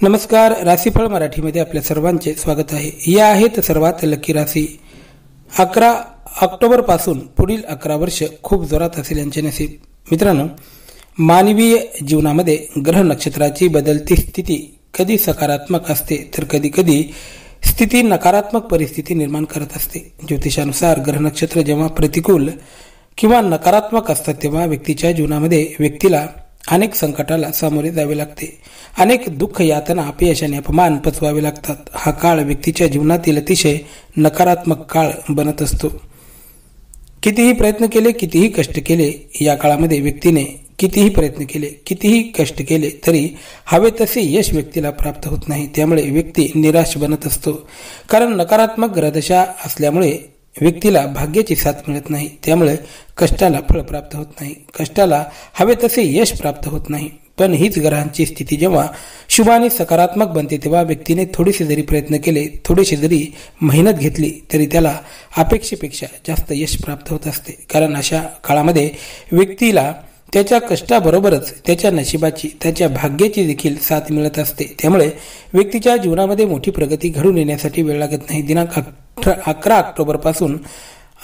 नमस्कार, राशीफळ मराठीमध्ये आपल्या सर्वांचे स्वागत आहे. या आहेत सर्वात लकी राशी. 11 ऑक्टोबर पासून पुढील 11 वर्ष खूप जोरात असेल यांचे नसीब. मित्रांनो, मानवीय जीवनामध्ये ग्रह नक्षत्राची बदलती स्थिती कधी सकारात्मक असते तर कधी कधी स्थिती नकारात्मक परिस्थिती निर्माण करत असते. ज्योतिषानुसार ग्रह नक्षत्र जेव्हा प्रतिकूल किंवा नकारात्मक असतात तेव्हा व्यक्तीच्या जीवनामध्ये व्यक्तीला अनेक संकटाला सामोरे जावे लागते. अनेक दुःख, यातना, अपयश आणि अपमान पचवावे लागतात. हा काळ व्यक्तीच्या जीवनातील अतिशय नकारात्मक काळ बनत असतो. कितीही प्रयत्न केले, कितीही कष्ट केले, या काळामध्ये व्यक्तीने कितीही प्रयत्न केले, कितीही कष्ट केले तरी हवे तसे यश व्यक्तीला प्राप्त होत नाही. त्यामुळे व्यक्ती निराश बनत असतो. कारण नकारात्मक ग्रहदशा असल्यामुळे व्यक्तीला भाग्याची साथ मिळत नाही. त्यामुळे कष्टाला फळ प्राप्त होत नाही, कष्टाला हवे तसे यश प्राप्त होत नाही. पण हीच ग्रहांची स्थिती जेव्हा शुभ आणि सकारात्मक बनते तेव्हा व्यक्तीने थोडेसे जरी प्रयत्न केले, थोडीशी जरी मेहनत घेतली तरी त्याला अपेक्षेपेक्षा जास्त यश प्राप्त होत असते. कारण अशा काळामध्ये व्यक्तीला त्याच्या कष्टाबरोबरच त्याच्या नशिबाची, त्याच्या भाग्याची देखील साथ मिळत असते. त्यामुळे व्यक्तीच्या जीवनामध्ये मोठी प्रगती घडून येण्यासाठी वेळ लागत नाही. दिनांक 11 ऑक्टोबर पासून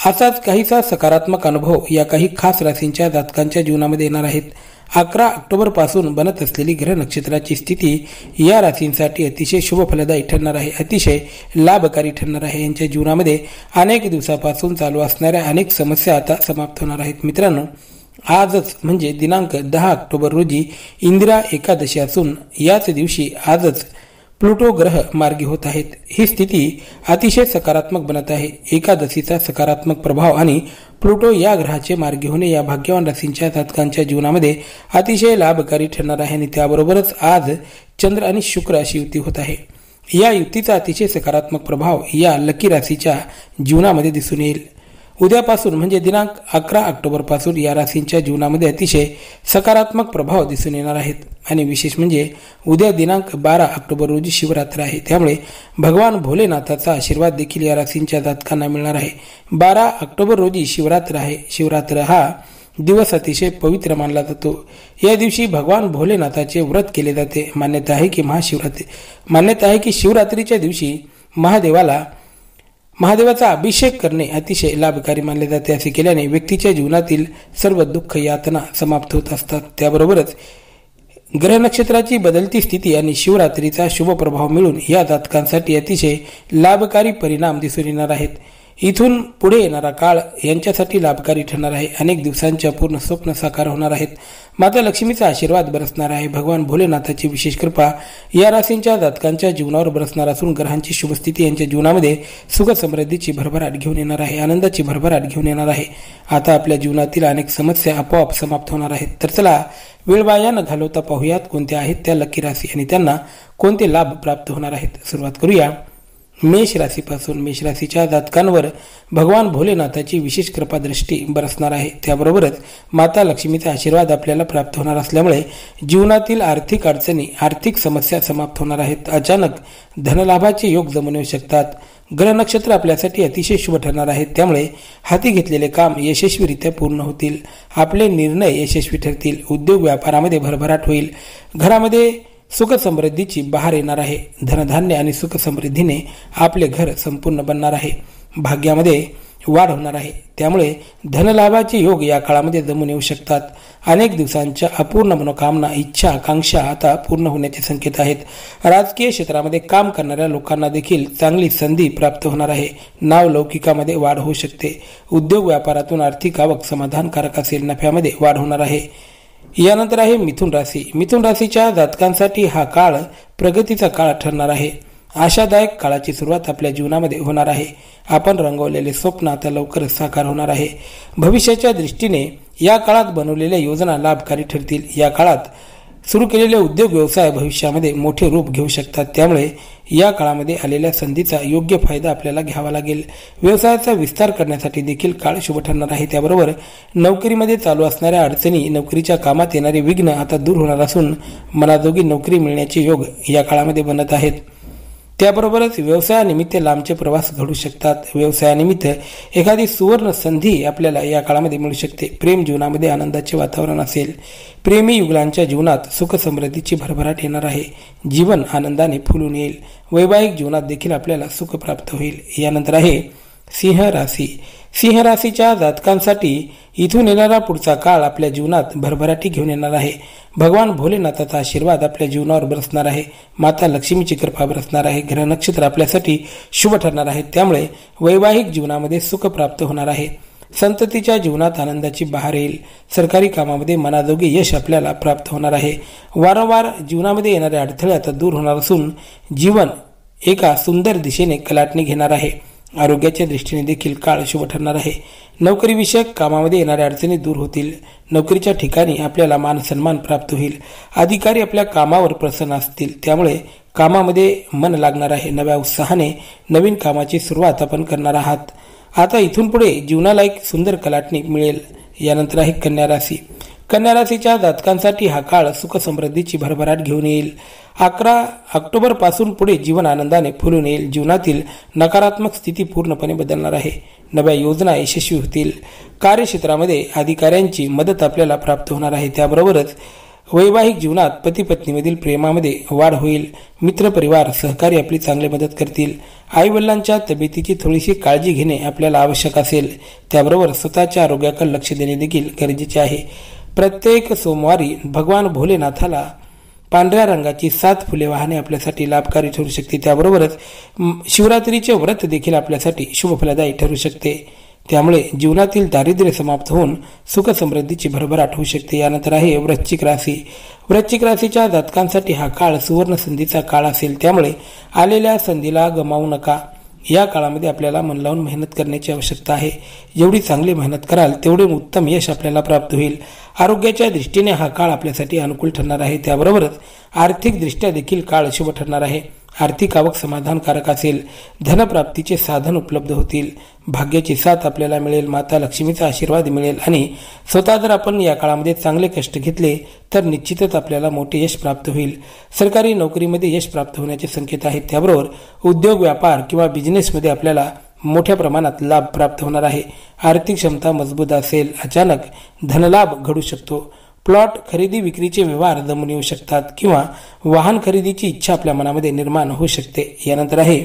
असाच काहीसा सकारात्मक अनुभव या काही खास राशींच्या जातकांच्या जीवनामध्ये येणार आहेत. 11 ऑक्टोबर पासून बनत असलेली ग्रह नक्षत्राची स्थिती या राशींसाठी अतिशय शुभ फलदायी ठरणार आहे, अतिशय लाभकारी ठरणार आहे. यांच्या जीवनामध्ये अनेक दिवसापासून चालू असणाऱ्या अनेक समस्या आता समाप्त होणार आहेत. मित्रांनो, आजच म्हणजे दिनांक 10 ऑक्टोबर रोजी इंदिरा एकादशी असून याच दिवशी आजच प्लुटो ग्रह मार्गी होत आहेत. ही स्थिती अतिशय सकारात्मक बनत आहे. एकादशीचा सकारात्मक प्रभाव आणि प्लुटो या ग्रहाचे मार्गी होणे या भाग्यवान राशींच्या जातकांच्या जीवनामध्ये अतिशय लाभकारी ठरणार आहे. आणि त्याबरोबरच आज चंद्र आणि शुक्र अशी युती होत आहे. या युतीचा अतिशय सकारात्मक प्रभाव या लकी राशीच्या जीवनामध्ये दिसून येईल. उद्यापासून म्हणजे दिनांक 11 ऑक्टोबर पासून या राशींच्या जीवनामध्ये अतिशय सकारात्मक प्रभाव दिसून येणार आहेत. आणि विशेष म्हणजे उद्या दिनांक 12 ऑक्टोबर रोजी शिवरात्र आहे. त्यामुळे भगवान भोलेनाथाचा आशीर्वाद देखील या राशींच्या जातकांना मिळणार आहे. 12 ऑक्टोबर रोजी शिवरात्र आहे. शिवरात्र हा दिवस अतिशय पवित्र मानला जातो. या दिवशी भगवान भोलेनाथाचे व्रत केले जाते. मान्यता आहे की शिवरात्रीच्या दिवशी महादेवाचा अभिषेक करणे अतिशय लाभकारी मानले जाते. असे केल्याने व्यक्तीच्या जीवनातील सर्व दुःख, यातना समाप्त होत असतात. त्याबरोबरच ग्रह नक्षत्राची बदलती स्थिती आणि शिवरात्रीचा शुभ प्रभाव मिळून या जातकांसाठी अतिशय लाभकारी परिणाम दिसून येणार आहेत. इथून पुढे येणारा काळ यांच्यासाठी लाभकारी ठरणार आहे. अनेक दिवसांच्या पूर्ण स्वप्न साकार होणार आहेत. माता लक्ष्मीचा आशीर्वाद बरसणार आहे. भगवान भोलेनाथाची विशेष कृपा या राशींच्या जातकांच्या जीवनावर बरसणार असून ग्रहांची शुभस्थिती यांच्या जीवनामध्ये सुख समृद्धीची भरभराट घेऊन येणार आहे, आनंदाची भरभराट घेऊन येणार आहे. आता आपल्या जीवनातील अनेक समस्या आपोआप समाप्त होणार आहेत. तर चला, वेळ वाया न घालवता पाहूयात कोणत्या आहेत त्या लकी राशी आणि त्यांना कोणते लाभ प्राप्त होणार आहेत. सुरुवात करूया मेष राशीपासून. मेष राशीच्या जातकांवर भगवान भोलेनाथाची विशेष कृपा दृष्टी बरसणार आहे. त्याबरोबरच माता लक्ष्मीचा आशीर्वाद आपल्याला प्राप्त होणार असल्यामुळे जीवनातील आर्थिक अडचणी, आर्थिक समस्या समाप्त होणार आहेत. अचानक धनलाभाचे योग जमून येऊ शकतात. ग्रह नक्षत्र आपल्यासाठी अतिशय शुभ ठरणार आहेत. त्यामुळे हाती घेतलेले काम यशस्वीरित्या पूर्ण होतील. आपले निर्णय यशस्वी ठरतील. उद्योग व्यापारामध्ये भरभराट होईल. घरामध्ये सुख समृद्धीची बहार येणार आहे. धनधान्य आणि सुख समृद्धीने आपले घर संपूर्ण बनणार आहे. भाग्यामध्ये वाढ होणार आहे. त्यामुळे धनलाभाचे योग या काळामध्ये जमून येऊ शकतात. अनेक दिवसांच्या अपूर्ण मनोकामना, इच्छा, आकांक्षा आता पूर्ण होण्याचे संकेत आहेत. राजकीय क्षेत्रामध्ये काम करणाऱ्या लोकांना देखील चांगली संधी प्राप्त होणार आहे. नावलौकिकामध्ये वाढ होऊ शकते. उद्योग व्यापारातून आर्थिक आवक समाधानकारक असेल. नफ्यामध्ये वाढ होणार आहे. यानंतर आहे मिथुन राशी. मिथुन राशीच्या जातकांसाठी हा काळ प्रगतीचा काळ ठरणार आहे. आशादायक काळाची सुरुवात आपल्या जीवनामध्ये होणार आहे. आपण रंगवलेले स्वप्न आता लवकरच साकार होणार आहे. भविष्याच्या दृष्टीने या काळात बनवलेल्या योजना लाभकारी ठरतील. या काळात सुरू केलेले उद्योग व्यवसाय भविष्यामध्ये मोठे रूप घेऊ शकतात. त्यामुळे या काळामध्ये आलेल्या संधीचा योग्य फायदा आपल्याला घ्यावा लागेल. व्यवसायाचा विस्तार करण्यासाठी देखील काळ शुभ ठरणार आहे. त्याबरोबर नोकरीमध्ये चालू असणाऱ्या अडचणी, नोकरीच्या कामात येणारे विघ्न आता दूर होणार असून मनाजोगी नोकरी मिळण्याचे योग या काळामध्ये बनत आहेत. त्याबरोबरच व्यवसायानिमित्त लांबचे प्रवास घडू शकतात. व्यवसायानिमित्त एखादी सुवर्ण संधी आपल्याला या काळामध्ये मिळू शकते. प्रेम जीवनामध्ये आनंदाचे वातावरण असेल. प्रेमी युगलांच्या जीवनात सुख समृद्धीची भरभराट येणार आहे. जीवन आनंदाने फुलून येईल. वैवाहिक जीवनात देखील आपल्याला सुख प्राप्त होईल. यानंतर आहे सिंह राशी. सिंह राशीच्या जातकांसाठी इथून येणारा पुढचा काळ आपल्या जीवनात भरभराटी घेऊन येणार आहे. भगवान भोलेनाथाचा आशीर्वाद आपल्या जीवनावर बरसणार आहे. माता लक्ष्मीची कृपा बरसणार आहे. ग्रह नक्षत्र आपल्यासाठी शुभ ठरणार आहे. त्यामुळे वैवाहिक जीवनामध्ये सुख प्राप्त होणार आहे. संततीच्या जीवनात आनंदाची बहार येईल. सरकारी कामामध्ये मनाजोगे यश आपल्याला प्राप्त होणार आहे. वारंवार जीवनामध्ये येणारे अडथळे आता दूर होणार असून जीवन एका सुंदर दिशेने कलाटणी घेणार आहे. आरोग्याच्या दृष्टीने देखील काळ शुभ ठरणार आहे. नोकरीविषयक कामामध्ये येणाऱ्या अडचणी दूर होतील. नोकरीच्या ठिकाणी आपल्याला मान सन्मान प्राप्त होईल. अधिकारी आपल्या कामावर प्रसन्न असतील. त्यामुळे कामामध्ये मन लागणार आहे. नव्या उत्साहाने नवीन कामाची सुरुवात आपण करणार आहात. आता इथून पुढे जीवनाला एक सुंदर कलाटणी मिळेल. यानंतर आहे कन्या राशी. कन्या राशीच्या जातकांसाठी हा काळ सुख समृद्धीची भरभराट घेऊन येईल. 11 ऑक्टोबर पासून पुढे जीवन आनंदाने फुलून येईल. जीवनातील नकारात्मक स्थिती पूर्णपणे बदलणार आहे. नव्या योजना यशस्वी होतील. कार्यक्षेत्रामध्ये अधिकाऱ्यांची मदत आपल्याला प्राप्त होणार आहे. त्याबरोबरच वैवाहिक जीवनात पती पत्नीमधील प्रेमामध्ये वाढ होईल. मित्रपरिवार सहकारी आपली चांगली मदत करतील. आई वडिलांच्या तब्येतीची थोडीशी काळजी घेणे आपल्याला आवश्यक असेल. त्याबरोबर स्वतःच्या आरोग्याकडे लक्ष देणे देखील गरजेचे आहे. प्रत्येक सोमवारी भगवान भोलेनाथाला पांढऱ्या रंगाची 7 फुले वाहने आपल्यासाठी लाभकारी ठरू शकते. त्याबरोबरच शिवरात्रीचे व्रत देखील आपल्यासाठी शुभफलदायी ठरू शकते. त्यामुळे जीवनातील दारिद्र्य समाप्त होऊन सुख समृद्धीची भरभराट होऊ शकते. यानंतर आहे वृश्चिक राशी. वृश्चिक राशीच्या जातकांसाठी हा काळ सुवर्ण संधीचा काळ असेल. त्यामुळे आलेल्या संधीला गमावू नका. या काळामध्ये आपल्याला मन लावून मेहनत करण्याची आवश्यकता आहे. जेवढी चांगली मेहनत कराल तेवढे उत्तम यश आपल्याला प्राप्त होईल. आरोग्याच्या दृष्टीने हा काळ आपल्यासाठी अनुकूल ठरणार आहे. त्याबरोबरच आर्थिक दृष्ट्या देखील काळ शुभ ठरणार आहे. आर्थिक आवक समाधानकारक असेल. धनप्राप्तीचे साधन उपलब्ध होतील. भाग्याची साथ आपल्याला मिळेल. माता लक्ष्मीचा आशीर्वाद मिळेल आणि स्वतः जर आपण या काळामध्ये चांगले कष्ट घेतले तर निश्चितच आपल्याला मोठे यश प्राप्त होईल. सरकारी नोकरीमध्ये यश प्राप्त होण्याचे संकेत आहेत. त्याबरोबर उद्योग व्यापार किंवा बिझनेसमध्ये आपल्याला मोठ्या प्रमाणात लाभ प्राप्त होणार आहे. आर्थिक क्षमता मजबूत असेल. अचानक धनलाभ घडू शकतो. प्लॉट खरेदी विक्रीचे व्यवहार जमून येऊ शकतात किंवा वाहन खरेदीची इच्छा आपल्या मनामध्ये निर्माण होऊ शकते. यानंतर आहे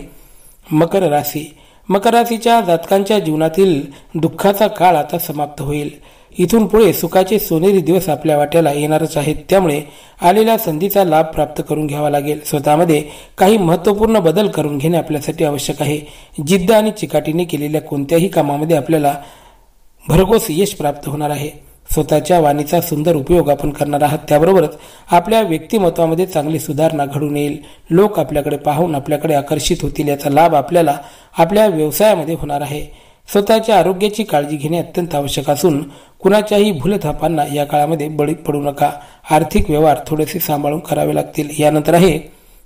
मकर राशी. मकर राशीच्या जातकांच्या जीवनातील दुःखाचा काळ आता समाप्त होईल. इथून पुढे सुखाचे सोनेरी दिवस आपल्या वाट्याला येणारच आहेत. त्यामुळे आलेल्या संधीचा लाभ प्राप्त करून घ्यावा लागेल. स्वतःमध्ये काही महत्त्वपूर्ण बदल करून घेणे आपल्यासाठी आवश्यक आहे. जिद्द आणि चिकाटीने केलेल्या कोणत्याही कामामध्ये आपल्याला भरघोस यश प्राप्त होणार आहे. स्वतःच्या वाणीचा सुंदर उपयोग आपण करणार आहात. त्याबरोबरच आपल्या व्यक्तिमत्वामध्ये चांगली सुधारणा घडून येईल. लोक आपल्याकडे पाहून आपल्याकडे आकर्षित होतील. याचा लाभ आपल्याला आपल्या व्यवसायामध्ये होणार आहे. स्वतःच्या आरोग्याची काळजी घेणे अत्यंत आवश्यक असून कुणाच्याही भूलथापांना या काळामध्ये बळी पडू नका. आर्थिक व्यवहार थोडेसे सांभाळून करावे लागतील. यानंतर आहे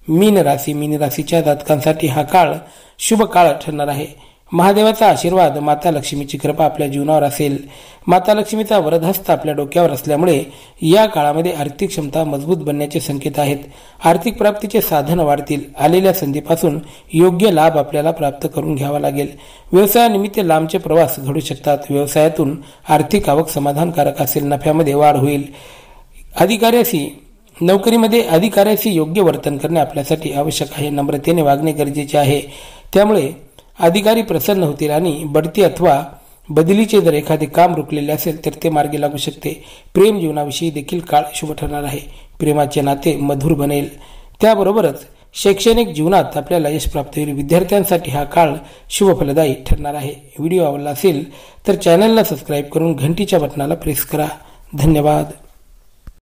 मीन राशी. मीन राशीच्या जातकांसाठी हा काळ शुभ काळ ठरणार आहे. महादेवाचा आशीर्वाद, माता लक्ष्मीची कृपा आपल्या जीवनावर असेल. माता लक्ष्मीचा वरदहस्त आपल्या डोक्यावर असल्यामुळे या काळामध्ये आर्थिक क्षमता मजबूत बनण्याचे संकेत आहेत. आर्थिक प्राप्तीचे साधन वाढतील. आलेल्या संधीपासून योग्य लाभ आपल्याला प्राप्त करून घ्यावा लागेल. व्यवसायानिमित्त लांबचे प्रवास घडू शकतात. व्यवसायातून आर्थिक आवक समाधानकारक असेल. नफ्यामध्ये वाढ होईल. नोकरीमध्ये अधिकाऱ्याशी योग्य वर्तन करणे आपल्यासाठी आवश्यक आहे. नम्रतेने वागणे गरजेचे आहे. त्यामुळे अधिकारी प्रसन्न होतील आणि बढती अथवा बदलीचे जर एखादे काम रुकलेले असेल तर ते मार्गी लागू शकते. प्रेम जीवनाविषयी देखील काळ शुभ ठरणार आहे. प्रेमाचे नाते मधुर बनेल. त्याबरोबरच शैक्षणिक जीवनात आपल्याला यश प्राप्त होईल. विद्यार्थ्यांसाठी हा काळ शुभ फलदायी ठरणार आहे. व्हिडिओ आवडला असेल तर चॅनलला सबस्क्राईब करून घंटीच्या बटनाला प्रेस करा. धन्यवाद.